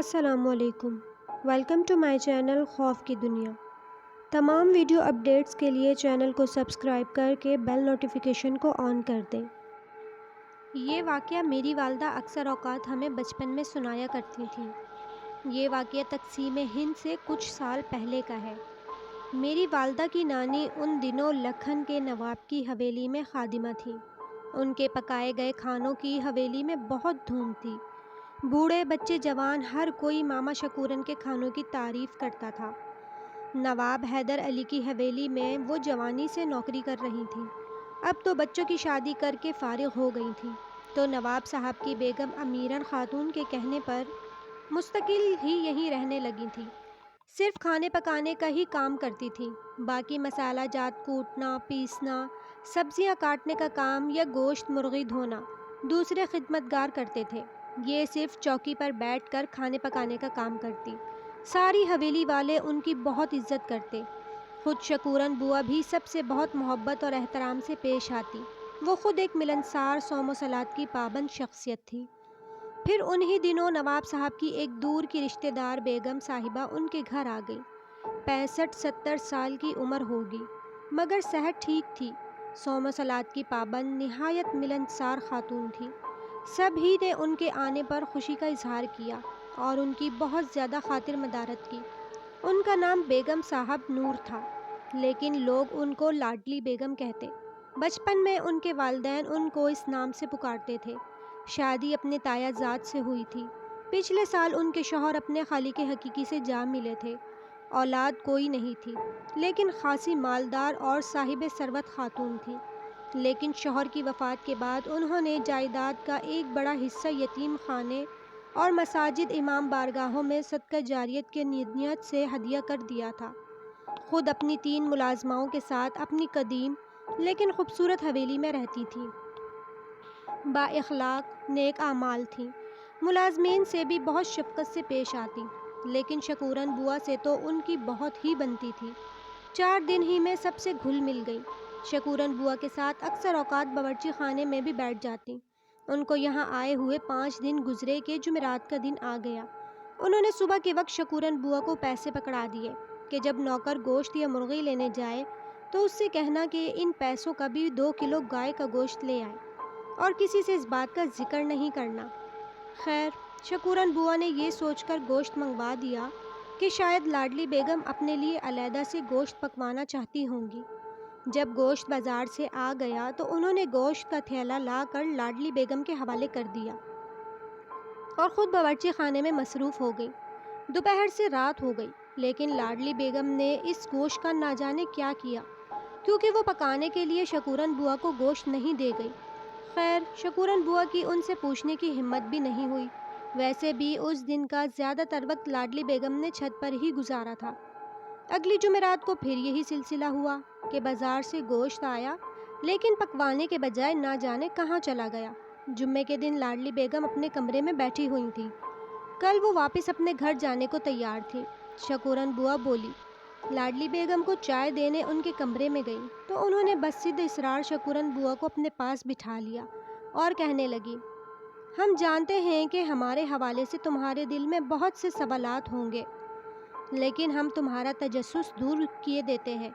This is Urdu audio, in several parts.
السلام علیکم۔ ویلکم ٹو مائی چینل خوف کی دنیا۔ تمام ویڈیو اپڈیٹس کے لیے چینل کو سبسکرائب کر کے بیل نوٹیفیکیشن کو آن کر دیں۔ یہ واقعہ میری والدہ اکثر اوقات ہمیں بچپن میں سنایا کرتی تھیں۔ یہ واقعہ تقسیم ہند سے کچھ سال پہلے کا ہے۔ میری والدہ کی نانی ان دنوں لکھن کے نواب کی حویلی میں خادمہ تھیں۔ ان کے پکائے گئے کھانوں کی حویلی میں بہت دھوم تھی۔ بوڑھے بچے جوان ہر کوئی ماما شکورن کے کھانوں کی تعریف کرتا تھا۔ نواب حیدر علی کی حویلی میں وہ جوانی سے نوکری کر رہی تھیں۔ اب تو بچوں کی شادی کر کے فارغ ہو گئی تھیں، تو نواب صاحب کی بیگم امیرن خاتون کے کہنے پر مستقل ہی یہیں رہنے لگی تھیں۔ صرف کھانے پکانے کا ہی کام کرتی تھیں، باقی مسالہ جات کوٹنا، پیسنا، سبزیاں کاٹنے کا کام یا گوشت مرغی دھونا دوسرے خدمتگار کرتے تھے۔ یہ صرف چوکی پر بیٹھ کر کھانے پکانے کا کام کرتی۔ ساری حویلی والے ان کی بہت عزت کرتے۔ خود شکورن بوا بھی سب سے بہت محبت اور احترام سے پیش آتی۔ وہ خود ایک ملنسار، صوم و صلات کی پابند شخصیت تھی۔ پھر انہی دنوں نواب صاحب کی ایک دور کی رشتہ دار بیگم صاحبہ ان کے گھر آ گئی۔ 65-70 سال کی عمر ہوگی، مگر صحت ٹھیک تھی۔ صوم و صلات کی پابند، نہایت ملنسار خاتون تھی۔ سب ہی نے ان کے آنے پر خوشی کا اظہار کیا اور ان کی بہت زیادہ خاطر مدارت کی۔ ان کا نام بیگم صاحب نور تھا، لیکن لوگ ان کو لاڈلی بیگم کہتے۔ بچپن میں ان کے والدین ان کو اس نام سے پکارتے تھے۔ شادی اپنے تایا زاد سے ہوئی تھی۔ پچھلے سال ان کے شوہر اپنے خالق حقیقی سے جا ملے تھے۔ اولاد کوئی نہیں تھی، لیکن خاصی مالدار اور صاحب ثروت خاتون تھی۔ لیکن شوہر کی وفات کے بعد انہوں نے جائیداد کا ایک بڑا حصہ یتیم خانے اور مساجد امام بارگاہوں میں صدقہ جاریت کے نیت سے ہدیہ کر دیا تھا۔ خود اپنی 3 ملازماؤں کے ساتھ اپنی قدیم لیکن خوبصورت حویلی میں رہتی تھیں۔ با اخلاق، نیک اعمال تھیں۔ ملازمین سے بھی بہت شفقت سے پیش آتی، لیکن شکورن بوا سے تو ان کی بہت ہی بنتی تھی۔ 4 دن ہی میں سب سے گھل مل گئی۔ شکورن بوا کے ساتھ اکثر اوقات باورچی خانے میں بھی بیٹھ جاتی۔ ان کو یہاں آئے ہوئے 5 دن گزرے کہ جمعرات کا دن آ گیا۔ انہوں نے صبح کے وقت شکورن بوا کو پیسے پکڑا دیے کہ جب نوکر گوشت یا مرغی لینے جائے تو اس سے کہنا کہ ان پیسوں کا بھی 2 کلو گائے کا گوشت لے آئے، اور کسی سے اس بات کا ذکر نہیں کرنا۔ خیر، شکورن بوا نے یہ سوچ کر گوشت منگوا دیا کہ شاید لاڈلی بیگم اپنے لیے علیحدہ سے گوشت پکوانا چاہتی ہوں گی۔ جب گوشت بازار سے آ گیا تو انہوں نے گوشت کا تھیلا لا کر لاڈلی بیگم کے حوالے کر دیا اور خود باورچی خانے میں مصروف ہو گئی۔ دوپہر سے رات ہو گئی، لیکن لاڈلی بیگم نے اس گوشت کا نہ جانے کیا کیا، کیونکہ وہ پکانے کے لیے شکورن بوا کو گوشت نہیں دے گئی۔ خیر، شکورن بوا کی ان سے پوچھنے کی ہمت بھی نہیں ہوئی۔ ویسے بھی اس دن کا زیادہ تر وقت لاڈلی بیگم نے چھت پر ہی گزارا تھا۔ اگلی جمعرات کو پھر یہی سلسلہ ہوا کہ بازار سے گوشت آیا، لیکن پکوانے کے بجائے نہ جانے کہاں چلا گیا۔ جمعے کے دن لاڈلی بیگم اپنے کمرے میں بیٹھی ہوئی تھیں۔ کل وہ واپس اپنے گھر جانے کو تیار تھیں۔ شکورن بوا بولی۔ لاڈلی بیگم کو چائے دینے ان کے کمرے میں گئی تو انہوں نے بصد اصرار شکورن بوا کو اپنے پاس بٹھا لیا اور کہنے لگی، ہم جانتے ہیں کہ ہمارے حوالے سے تمہارے دل میں بہت سے سوالات ہوں گے، لیکن ہم تمہارا تجسس دور کیے دیتے ہیں،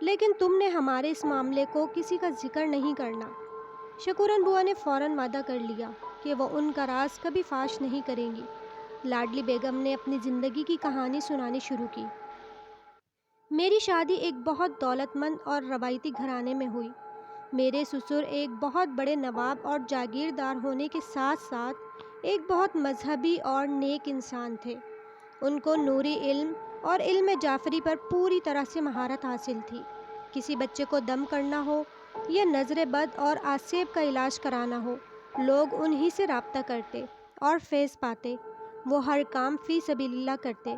لیکن تم نے ہمارے اس معاملے کو کسی کا ذکر نہیں کرنا۔ شکورن بوا نے فوراً وعدہ کر لیا کہ وہ ان کا راز کبھی فاش نہیں کریں گی۔ لاڈلی بیگم نے اپنی زندگی کی کہانی سنانی شروع کی۔ میری شادی ایک بہت دولت مند اور روایتی گھرانے میں ہوئی۔ میرے سسر ایک بہت بڑے نواب اور جاگیردار ہونے کے ساتھ ساتھ ایک بہت مذہبی اور نیک انسان تھے۔ ان کو نوری علم اور علم جعفری پر پوری طرح سے مہارت حاصل تھی۔ کسی بچے کو دم کرنا ہو یا نظر بد اور آسیب کا علاج کرانا ہو، لوگ انہی سے رابطہ کرتے اور فیض پاتے۔ وہ ہر کام فی سبیل اللہ کرتے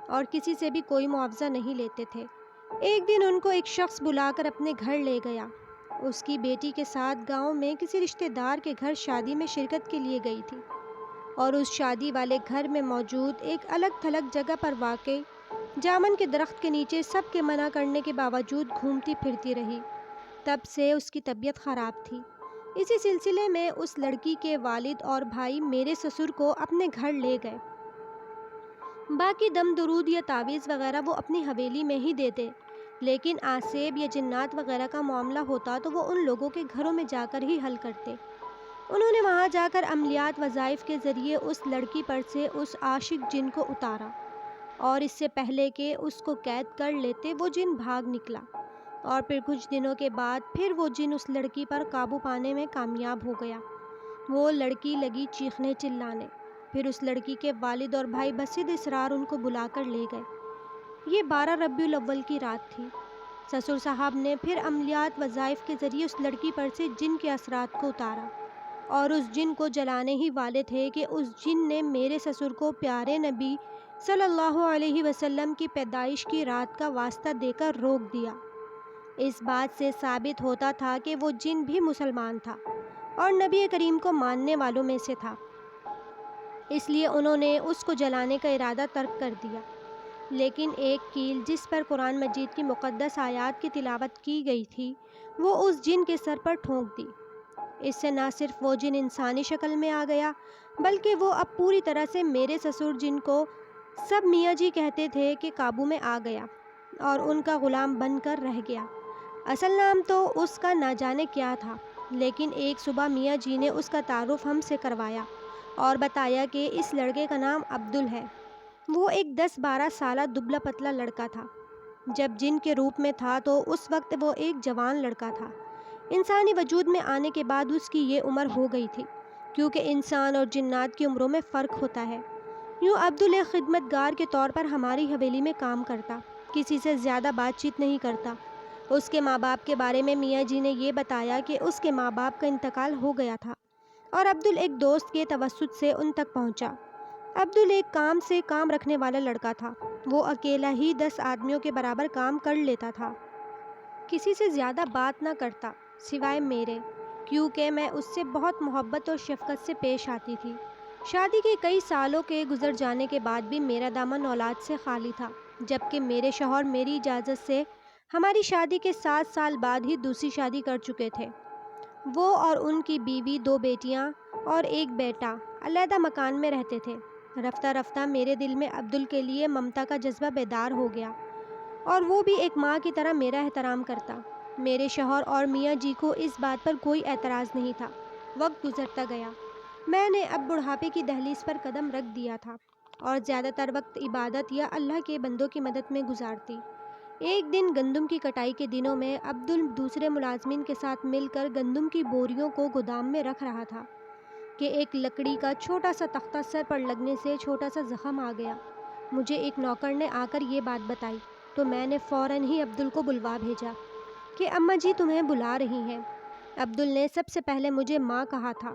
اور کسی سے بھی کوئی معاوضہ نہیں لیتے تھے۔ ایک دن ان کو ایک شخص بلا کر اپنے گھر لے گیا۔ اس کی بیٹی کے ساتھ گاؤں میں کسی رشتہ دار کے گھر شادی میں شرکت کے لیے گئی تھی، اور اس شادی والے گھر میں موجود ایک الگ تھلگ جگہ پر واقع جامن کے درخت کے نیچے سب کے منع کرنے کے باوجود گھومتی پھرتی رہی۔ تب سے اس کی طبیعت خراب تھی۔ اسی سلسلے میں اس لڑکی کے والد اور بھائی میرے سسر کو اپنے گھر لے گئے۔ باقی دم درود یا تعویذ وغیرہ وہ اپنی حویلی میں ہی دیتے، لیکن آسیب یا جنات وغیرہ کا معاملہ ہوتا تو وہ ان لوگوں کے گھروں میں جا کر ہی حل کرتے۔ انہوں نے وہاں جا کر عملیات وظائف کے ذریعے اس لڑکی پر سے اس عاشق جن کو اتارا، اور اس سے پہلے کہ اس کو قید کر لیتے وہ جن بھاگ نکلا، اور پھر کچھ دنوں کے بعد پھر وہ جن اس لڑکی پر قابو پانے میں کامیاب ہو گیا۔ وہ لڑکی لگی چیخنے چلانے، پھر اس لڑکی کے والد اور بھائی بصد اصرار ان کو بلا کر لے گئے۔ یہ 12 ربیع الاول کی رات تھی۔ سسر صاحب نے پھر عملیات وظائف کے ذریعے اس لڑکی پر سے جن کے اثرات کو اتارا، اور اس جن کو جلانے ہی والے تھے کہ اس جن نے میرے سسر کو پیارے نبی صلی اللہ علیہ وسلم کی پیدائش کی رات کا واسطہ دے کر روک دیا۔ اس بات سے ثابت ہوتا تھا کہ وہ جن بھی مسلمان تھا اور نبی کریم کو ماننے والوں میں سے تھا، اس لیے انہوں نے اس کو جلانے کا ارادہ ترک کر دیا۔ لیکن ایک کیل جس پر قرآن مجید کی مقدس آیات کی تلاوت کی گئی تھی وہ اس جن کے سر پر ٹھونک دی۔ اس سے نہ صرف وہ جن انسانی شکل میں آ گیا بلکہ وہ اب پوری طرح سے میرے سسر جن کو سب میاں جی کہتے تھے کہ قابو میں آ گیا اور ان کا غلام بن کر رہ گیا۔ اصل نام تو اس کا نہ جانے کیا تھا، لیکن ایک صبح میاں جی نے اس کا تعارف ہم سے کروایا اور بتایا کہ اس لڑکے کا نام عبدل ہے۔ وہ ایک 10-12 سالہ دبلا پتلا لڑکا تھا۔ جب جن کے روپ میں تھا تو اس وقت وہ ایک جوان لڑکا تھا۔ انسانی وجود میں آنے کے بعد اس کی یہ عمر ہو گئی تھی، کیونکہ انسان اور جنات کی عمروں میں فرق ہوتا ہے۔ یوں عبدل ایک خدمت گار کے طور پر ہماری حویلی میں کام کرتا، کسی سے زیادہ بات چیت نہیں کرتا۔ اس کے ماں باپ کے بارے میں میاں جی نے یہ بتایا کہ اس کے ماں باپ کا انتقال ہو گیا تھا اور عبدل ایک دوست کے توسط سے ان تک پہنچا۔ عبدل ایک کام سے کام رکھنے والا لڑکا تھا۔ وہ اکیلا ہی 10 آدمیوں کے برابر کام کر لیتا تھا۔ کسی سے زیادہ بات نہ کرتا سوائے میرے، کیونکہ میں اس سے بہت محبت اور شفقت سے پیش آتی تھی۔ شادی کے کئی سالوں کے گزر جانے کے بعد بھی میرا دامن اولاد سے خالی تھا، جبکہ میرے شوہر میری اجازت سے ہماری شادی کے 7 سال بعد ہی دوسری شادی کر چکے تھے۔ وہ اور ان کی بیوی، 2 بیٹیاں اور ایک بیٹا علیحدہ مکان میں رہتے تھے۔ رفتہ رفتہ میرے دل میں عبدل کے لیے ممتا کا جذبہ بیدار ہو گیا اور وہ بھی ایک ماں کی طرح میرا احترام کرتا۔ میرے شوہر اور میاں جی کو اس بات پر کوئی اعتراض نہیں تھا۔ وقت گزرتا گیا، میں نے اب بڑھاپے کی دہلیز پر قدم رکھ دیا تھا اور زیادہ تر وقت عبادت یا اللہ کے بندوں کی مدد میں گزارتی۔ ایک دن گندم کی کٹائی کے دنوں میں عبدل دوسرے ملازمین کے ساتھ مل کر گندم کی بوریوں کو گودام میں رکھ رہا تھا کہ ایک لکڑی کا چھوٹا سا تختہ سر پر لگنے سے چھوٹا سا زخم آ گیا۔ مجھے ایک نوکر نے آ کر یہ بات بتائی تو میں نے فوراً ہی عبدل کو بلوا بھیجا کہ اماں جی تمہیں بلا رہی ہیں۔ عبدل نے سب سے پہلے مجھے ماں کہا تھا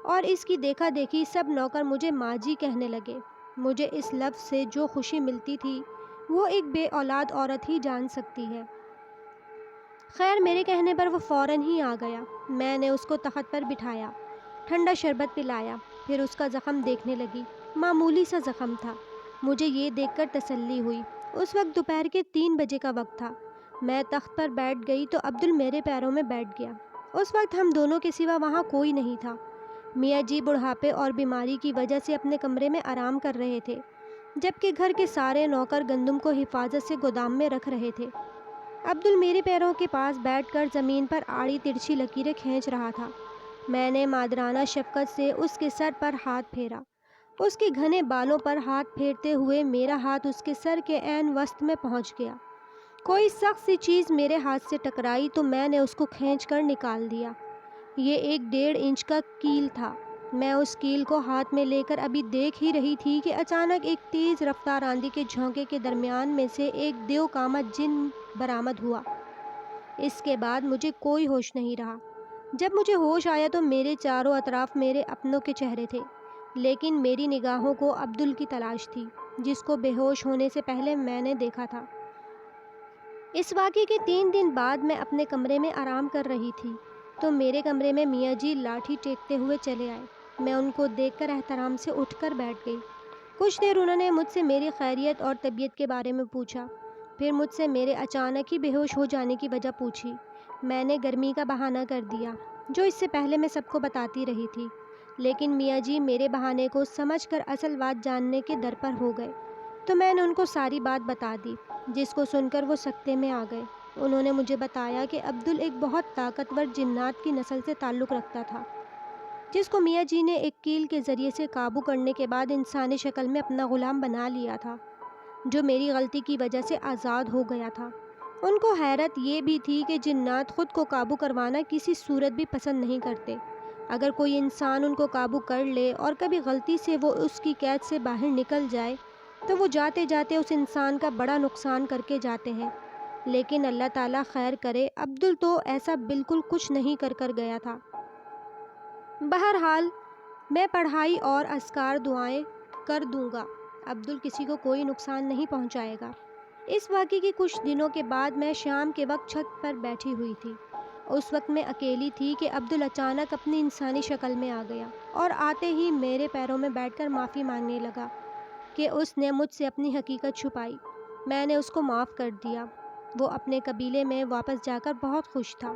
اور اس کی دیکھا دیکھی سب نوکر مجھے ماں جی کہنے لگے۔ مجھے اس لفظ سے جو خوشی ملتی تھی وہ ایک بے اولاد عورت ہی جان سکتی ہے۔ خیر، میرے کہنے پر وہ فوراً ہی آ گیا۔ میں نے اس کو تخت پر بٹھایا، ٹھنڈا شربت پلایا، پھر اس کا زخم دیکھنے لگی۔ معمولی سا زخم تھا۔ مجھے یہ دیکھ کر تسلی ہوئی۔ اس وقت دوپہر کے 3 بجے کا وقت تھا۔ میں تخت پر بیٹھ گئی تو عبدل میرے پیروں میں بیٹھ گیا۔ اس وقت ہم دونوں کے سوا وہاں کوئی نہیں تھا۔ میاں جی بڑھاپے اور بیماری کی وجہ سے اپنے کمرے میں آرام کر رہے تھے، جبکہ گھر کے سارے نوکر گندم کو حفاظت سے گودام میں رکھ رہے تھے۔ عبدل میرے پیروں کے پاس بیٹھ کر زمین پر آڑی ترچھی لکیریں کھینچ رہا تھا۔ میں نے مادرانہ شفقت سے اس کے سر پر ہاتھ پھیرا۔ اس کے گھنے بالوں پر ہاتھ پھیرتے ہوئے میرا ہاتھ اس کے سر کے عین وسط میں پہنچ گیا۔ کوئی سخت سی چیز میرے ہاتھ سے ٹکرائی تو میں نے اس کو کھینچ کر نکال دیا۔ یہ ایک 1.5 انچ کا کیل تھا۔ میں اس کیل کو ہاتھ میں لے کر ابھی دیکھ ہی رہی تھی کہ اچانک ایک تیز رفتار آندھی کے جھونکے کے درمیان میں سے ایک دیو قامت جن برآمد ہوا۔ اس کے بعد مجھے کوئی ہوش نہیں رہا۔ جب مجھے ہوش آیا تو میرے چاروں اطراف میرے اپنوں کے چہرے تھے، لیکن میری نگاہوں کو عبدل کی تلاش تھی، جس کو بے ہوش ہونے سے پہلے میں نے دیکھا تھا۔ اس واقعے کے 3 دن بعد میں اپنے کمرے میں آرام کر رہی تھی تو میرے کمرے میں میاں جی لاٹھی ٹیکتے ہوئے چلے آئے۔ میں ان کو دیکھ کر احترام سے اٹھ کر بیٹھ گئی۔ کچھ دیر انہوں نے مجھ سے میری خیریت اور طبیعت کے بارے میں پوچھا، پھر مجھ سے میرے اچانک ہی بے ہوش ہو جانے کی وجہ پوچھی۔ میں نے گرمی کا بہانہ کر دیا، جو اس سے پہلے میں سب کو بتاتی رہی تھی، لیکن میاں جی میرے بہانے کو سمجھ کر اصل بات جاننے کے در پر ہو گئے۔ تو میں نے ان کو ساری بات بتا دی، جس کو سن کر وہ سکتے میں آ گئے۔ انہوں نے مجھے بتایا کہ عبدل ایک بہت طاقتور جنات کی نسل سے تعلق رکھتا تھا، جس کو میاں جی نے ایک کیل کے ذریعے سے قابو کرنے کے بعد انسانی شکل میں اپنا غلام بنا لیا تھا، جو میری غلطی کی وجہ سے آزاد ہو گیا تھا۔ ان کو حیرت یہ بھی تھی کہ جنات خود کو قابو کروانا کسی صورت بھی پسند نہیں کرتے۔ اگر کوئی انسان ان کو قابو کر لے اور کبھی غلطی سے وہ اس کی قید سے باہر نکل جائے تو وہ جاتے جاتے اس انسان کا بڑا نقصان کر کے جاتے ہیں۔ لیکن اللہ تعالیٰ خیر کرے، عبدل تو ایسا بالکل کچھ نہیں کر گیا تھا۔ بہرحال میں پڑھائی اور اذکار دعائیں کر دوں گا، عبدل کسی کو کوئی نقصان نہیں پہنچائے گا۔ اس واقعے کے کچھ دنوں کے بعد میں شام کے وقت چھت پر بیٹھی ہوئی تھی۔ اس وقت میں اکیلی تھی کہ عبدل اچانک اپنی انسانی شکل میں آ گیا اور آتے ہی میرے پیروں میں بیٹھ کر معافی مانگنے لگا کہ اس نے مجھ سے اپنی حقیقت چھپائی۔ میں نے اس کو معاف کر دیا۔ وہ اپنے قبیلے میں واپس جا کر بہت خوش تھا۔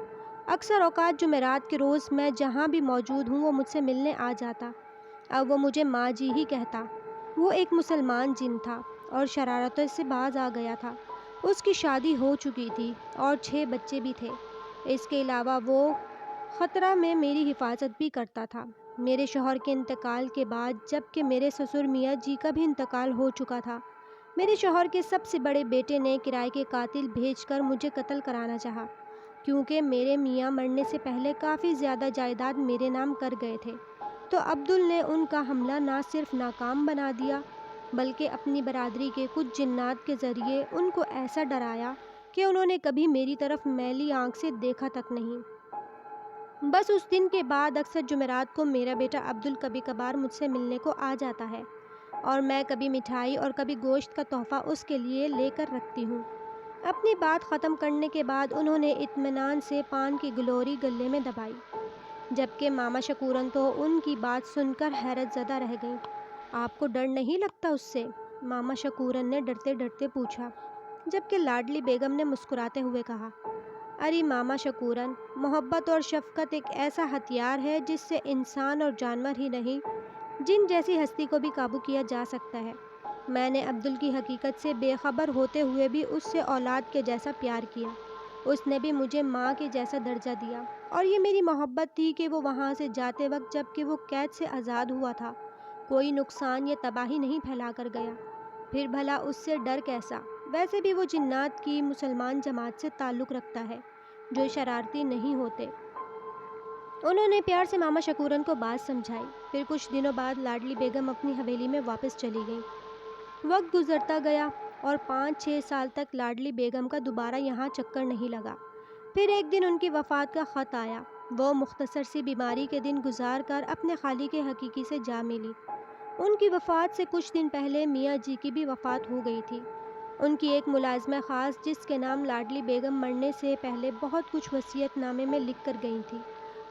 اکثر اوقات جمعرات کے روز میں جہاں بھی موجود ہوں وہ مجھ سے ملنے آ جاتا۔ اب وہ مجھے ماں جی ہی کہتا۔ وہ ایک مسلمان جن تھا اور شرارتوں سے باز آ گیا تھا۔ اس کی شادی ہو چکی تھی اور 6 بچے بھی تھے۔ اس کے علاوہ وہ خطرہ میں میری حفاظت بھی کرتا تھا۔ میرے شوہر کے انتقال کے بعد جب کہ میرے سسر میاں جی کا بھی انتقال ہو چکا تھا، میرے شوہر کے سب سے بڑے بیٹے نے کرائے کے قاتل بھیج کر مجھے قتل کرانا چاہا، کیونکہ میرے میاں مرنے سے پہلے کافی زیادہ جائیداد میرے نام کر گئے تھے۔ تو عبدل نے ان کا حملہ نہ صرف ناکام بنا دیا بلکہ اپنی برادری کے کچھ جنات کے ذریعے ان کو ایسا ڈرایا کہ انہوں نے کبھی میری طرف میلی آنکھ سے دیکھا تک نہیں۔ بس اس دن کے بعد اکثر جمعرات کو میرا بیٹا عبدل کبھی کبھار مجھ سے ملنے کو آ جاتا ہے اور میں کبھی مٹھائی اور کبھی گوشت کا تحفہ اس کے لیے لے کر رکھتی ہوں۔ اپنی بات ختم کرنے کے بعد انہوں نے اطمینان سے پان کی گلوری گلے میں دبائی، جبکہ ماما شکورن تو ان کی بات سن کر حیرت زدہ رہ گئیں۔ آپ کو ڈر نہیں لگتا اس سے؟ ماما شکورن نے ڈرتے ڈرتے پوچھا، جبکہ لاڈلی بیگم نے مسکراتے ہوئے کہا، ارے ماما شکورن، محبت اور شفقت ایک ایسا ہتھیار ہے جس سے انسان اور جانور ہی نہیں، جن جیسی ہستی کو بھی قابو کیا جا سکتا ہے۔ میں نے عبدل کی حقیقت سے بے خبر ہوتے ہوئے بھی اس سے اولاد کے جیسا پیار کیا۔ اس نے بھی مجھے ماں کے جیسا درجہ دیا اور یہ میری محبت تھی کہ وہ وہاں سے جاتے وقت جب کہ وہ قید سے آزاد ہوا تھا کوئی نقصان یا تباہی نہیں پھیلا کر گیا۔ پھر بھلا اس سے ڈر کیسا؟ ویسے بھی وہ جنات کی مسلمان جماعت سے تعلق رکھتا ہے جو شرارتی نہیں ہوتے۔ انہوں نے پیار سے ماما شکورن کو بات سمجھائی۔ پھر کچھ دنوں بعد لاڈلی بیگم اپنی حویلی میں واپس چلی گئیں۔ وقت گزرتا گیا اور 5-6 سال تک لاڈلی بیگم کا دوبارہ یہاں چکر نہیں لگا۔ پھر ایک دن ان کی وفات کا خط آیا۔ وہ مختصر سی بیماری کے دن گزار کر اپنے خالق حقیقی سے جا ملی۔ ان کی وفات سے کچھ دن پہلے میاں جی کی بھی وفات ہو گئی تھی۔ ان کی ایک ملازمہ خاص جس کے نام لاڈلی بیگم مرنے سے پہلے بہت کچھ وصیت نامے میں لکھ کر گئی تھی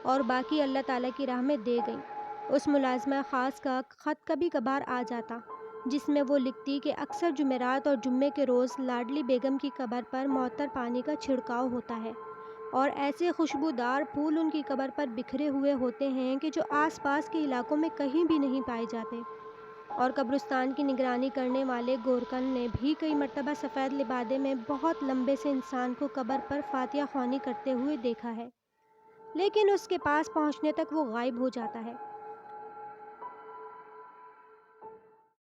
اور باقی اللہ تعالیٰ کی راہ میں دے گئیں۔ اس ملازمہ خاص کا خط کبھی کبھار آ جاتا جس میں وہ لکھتی کہ اکثر جمعرات اور جمعے کے روز لاڈلی بیگم کی قبر پر معطر پانی کا چھڑکاؤ ہوتا ہے اور ایسے خوشبودار پھول ان کی قبر پر بکھرے ہوئے ہوتے ہیں کہ جو آس پاس کے علاقوں میں کہیں بھی نہیں پائے جاتے، اور قبرستان کی نگرانی کرنے والے گورکن نے بھی کئی مرتبہ سفید لبادے میں بہت لمبے سے انسان کو قبر پر فاتحہ خوانی کرتے ہوئے دیکھا ہے، لیکن اس کے پاس پہنچنے تک وہ غائب ہو جاتا ہے۔